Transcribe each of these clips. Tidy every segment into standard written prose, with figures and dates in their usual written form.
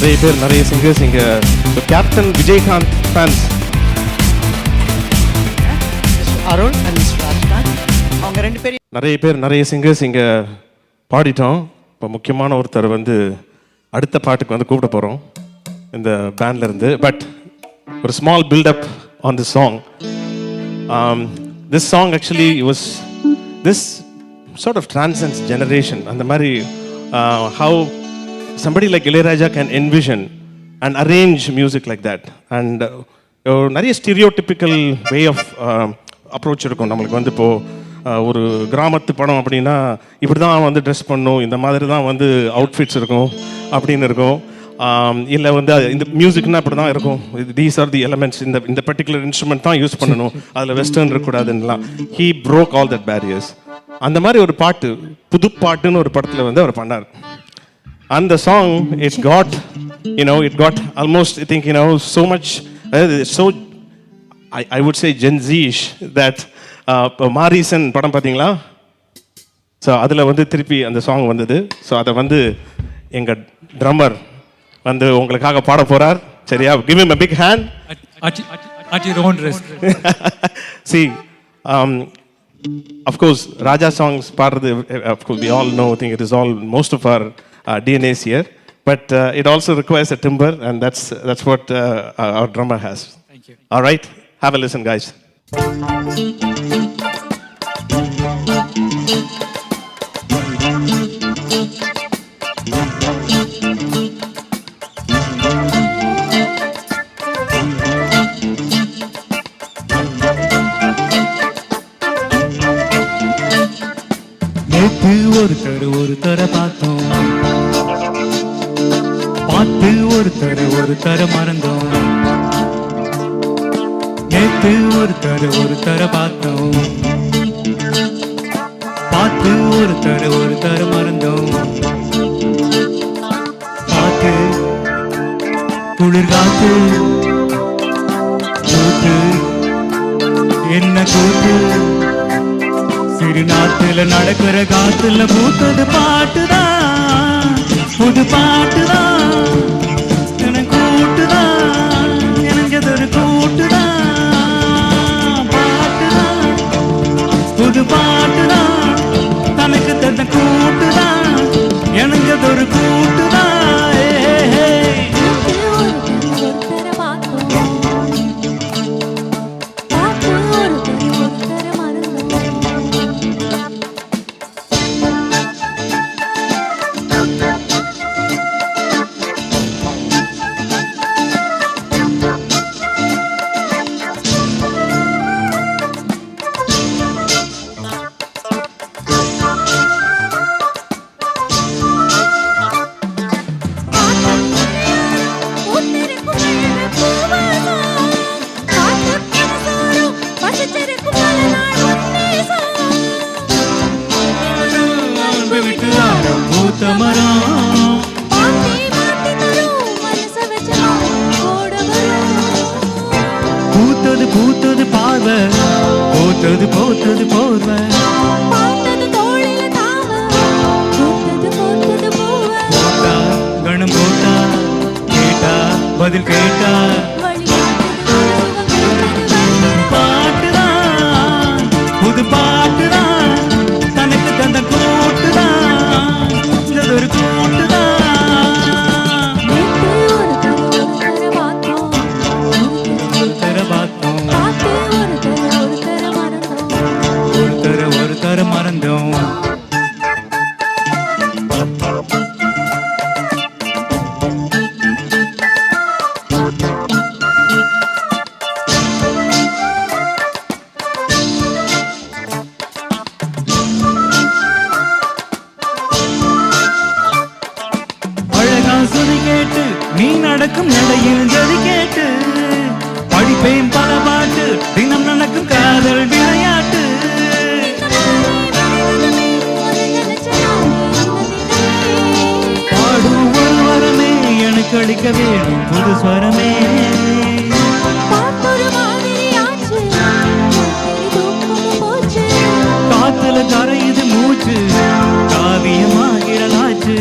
நிறைய பேர் நிறைய சிங்கர்ஸ் இங்கே captain Vijayakanth fans. Arun and Rajkanth அவங்க ரெண்டு பேரும் நிறைய பேர் நிறைய சிங்கர்ஸ் இங்கே பாடிட்டோம். இப்போ முக்கியமான ஒருத்தர் வந்து அடுத்த பாட்டுக்கு வந்து கூப்பிட போகிறோம் இந்த பேண்ட்லேருந்து. பட் ஒரு small buildup on this song. This song actually was this sort of transcends generation. அந்த மாதிரி how somebody like Ilayaraja can envision and arrange music like that. And நிறைய ஸ்டீரியோடிபிக்கல் வே ஆஃப் அப்ரோச் இருக்கும் நம்மளுக்கு. வந்து இப்போது ஒரு கிராமத்து படம் அப்படின்னா இப்படி தான் வந்து ட்ரெஸ் பண்ணும், இந்த மாதிரி தான் வந்து அவுட்ஃபிட்ஸ் இருக்கும் அப்படின்னு இருக்கும். இல்லை வந்து இந்த மியூசிக்னா அப்படி தான் இருக்கும், தீஸ் ஆர் தி எலமெண்ட்ஸ், இந்த பர்டிகுலர் இன்ஸ்ட்ருமெண்ட் தான் யூஸ் பண்ணணும், அதில் வெஸ்டர்ன் இருக்கக்கூடாதுன்னெலாம். He broke all that barriers. அந்த மாதிரி ஒரு பாட்டு, புது பாட்டுன்னு ஒரு படத்தில் வந்து அவர் பண்ணார். அந்த song it got almost I think so much so I would say Gen Z-ish that Maareesan படம் பார்த்தீங்களா? ஸோ அதில் வந்து திருப்பி அந்த சாங் வந்தது. ஸோ அதை வந்து எங்கள் ட்ரம்மர் வந்து உங்களுக்காக பாட போகிறார். சரியா? give him a big hand. At your own risk. See, of course, Raja songs பாடுறது, of course, we all know, I think it is all, most of our DNAs here. But it also requires a timbre, and that's what our drummer has. Thank you. All right, have a listen, guys. நேத்து ஒருத்தர பார்த்தோம், பார்த்து ஒருத்தர மறந்தோம். நேத்து ஒருத்தர பார்த்தோம், பார்த்து ஒருத்தர மறந்தோம். பார்த்து குளிர்காத்து கூத்து என்ன கூத்து, சிறு நாட்டுல நடக்கிற காத்துல பூத்தது பாட்டுதான், புது பாட்டுதான், எனக்கு கூட்டுதான், எனக்கு ஒரு கூட்டுதான், பாட்டுதான், புது பாட்டுதான், தனக்கு தந்த கூட்டுதான், எனக்கு ஒரு கூட்டுதான். பூத்தது பூத்தது பார்வை, போத்தது போத்தது போர்வை, போட்டா கணம் போட்டா, கேட்டா பதில் கேட்டா, பாட்டுதான் புது பாட்டுதான், தனக்கு தந்த கூட்டுதான், ஒரு கூட்டுதான். ஒருத்தர மறந்தோம். அழகா சுதி கேட்டு நீ நடக்கும் நடையில் ஜதி கேட்டு, படிப்பேன் பல பாட்டு, தினம் நடக்கும் காதல் விளையாட்டு. பாடும் ஒரு வரமே எனக்கு அளிக்க வேணும் புது ஸ்வரமே, காத்துல கரையுது மூச்சு, காவியமாகிறலாச்சு.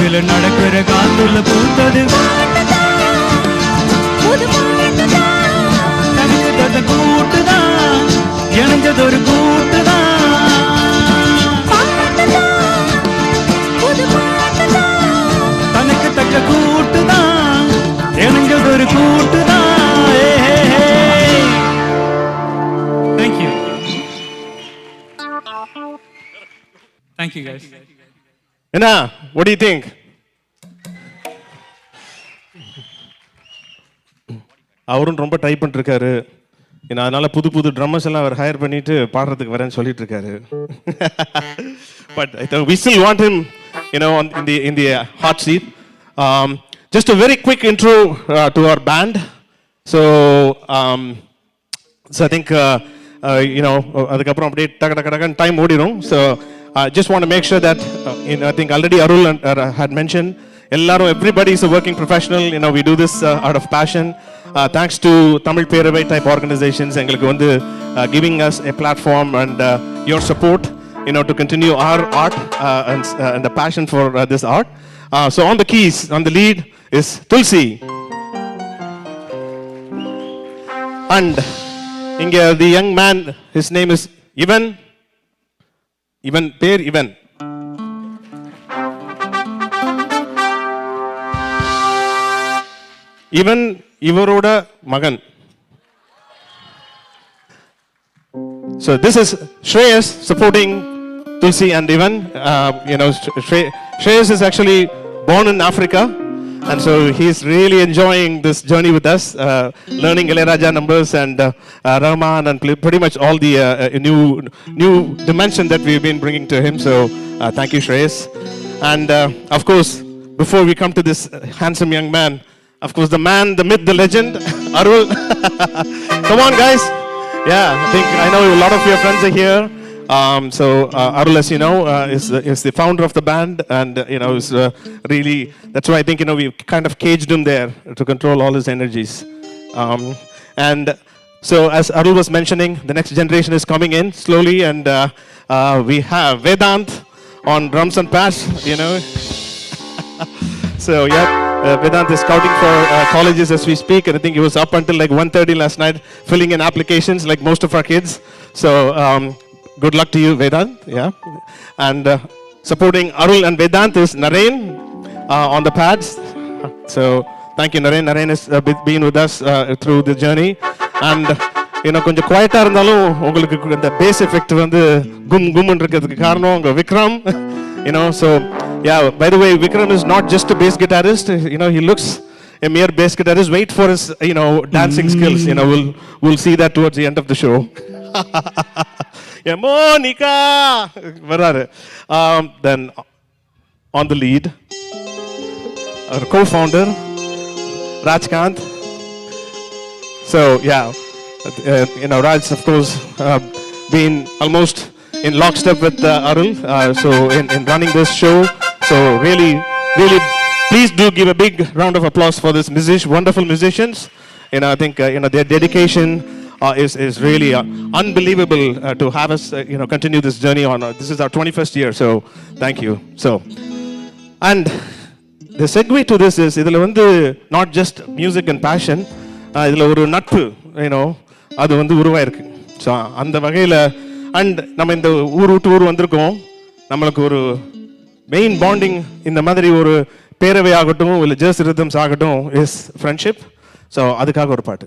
காட்டுல நடக்கிற காத்துல பூத்தது தனக்கு தந்த கூட்டுதான் இணைஞ்சது ஒரு கூட்டுதான் தனக்கு தக்க கூட்டுதான் இணைஞ்சது ஒரு கூட்டுதான். Thank you thank you guys. என்ன, what do you think? அவரும் ரொம்ப ட்ரை பண்ணிருக்காரு. அதனால புது புது ட்ரம்மர்ஸ் எல்லாம் அவர் ஹையர் பண்ணிட்டு பாடுறதுக்கு வரேன்னு சொல்லிட்டு இருக்காரு. But we still want him, in the hot seat. Just a very quick intro to our band. So I think அதுக்கப்புறம் அப்படியே டக்கு டைம் ஓடிடும். So I just want to make sure that I think already Arul had mentioned everybody is a working professional. We do this out of passion. Thanks to Tamil Peravai type organizations எங்களுக்கு வந்து giving us a platform and your support to continue our art and the passion for this art. So on the keys, on the lead is Tulsi. And inge the young man, his name is Ivan பேர் Ivan. Ivan இவரோட மகன். So this is Shreyas supporting Tulsi and Ivan. Shreyas is actually born in Africa, and so he's really enjoying this journey with us, learning Ilayaraja numbers and Rahman and pretty much all the new dimension that we've been bringing to him. So thank you, Shreyas. And of course, before we come to this handsome young man, of course, the man, the myth, the legend, Arul. Come on, guys. Yeah, I know a lot of your friends are here. So Arul, as you know, is the founder of the band, and is really, that's why I think we kind of caged him there to control all his energies. And so as Arul was mentioning, the next generation is coming in slowly, and we have Vedant on drums and bass. So yeah, Vedant is scouting for colleges as we speak, and I think he was up until like 1:30 last night filling in applications like most of our kids. So good luck to you, Vedant. Yeah, and supporting Arul and Vedant is Naren on the pads. So thank you, Naren. Naren has been with us through the journey, and கொஞ்சம் குவைட்டா இருந்தாலும் உங்களுக்கு இந்த base effect வந்து கும் இருக்கிறதுக்கு காரணம் உங்க Vikram. So yeah, by the way, Vikram is not just a bass guitarist. He looks a mere bass guitarist. Wait for his dancing skills. We'll see that towards the end of the show. Yeah, Monica vararu. Then on the lead, our co-founder Rajkant. So yeah, Raj of course been almost in lockstep with Arul, so in running this show. So really please do give a big round of applause for this wonderful musicians. I think their dedication is really unbelievable to have us continue this journey on. This is our 21st year, so thank you. So, and the segue to this is idhula vandu not just music and passion, idhula oru nattu அது வந்து உருவாயிருக்கு. So அந்த வகையில் and நம்ம இந்த ஊர் விட்டு ஊர் வந்திருக்கோம், நம்மளுக்கு ஒரு மெயின் பாண்டிங் இந்த மாதிரி ஒரு பேரவை ஆகட்டும் இல்லை ஜேர்சி ரிதம்ஸ் ஆகட்டும் இஸ் ஃப்ரெண்ட்ஷிப். ஸோ அதுக்காக ஒரு பாட்டு.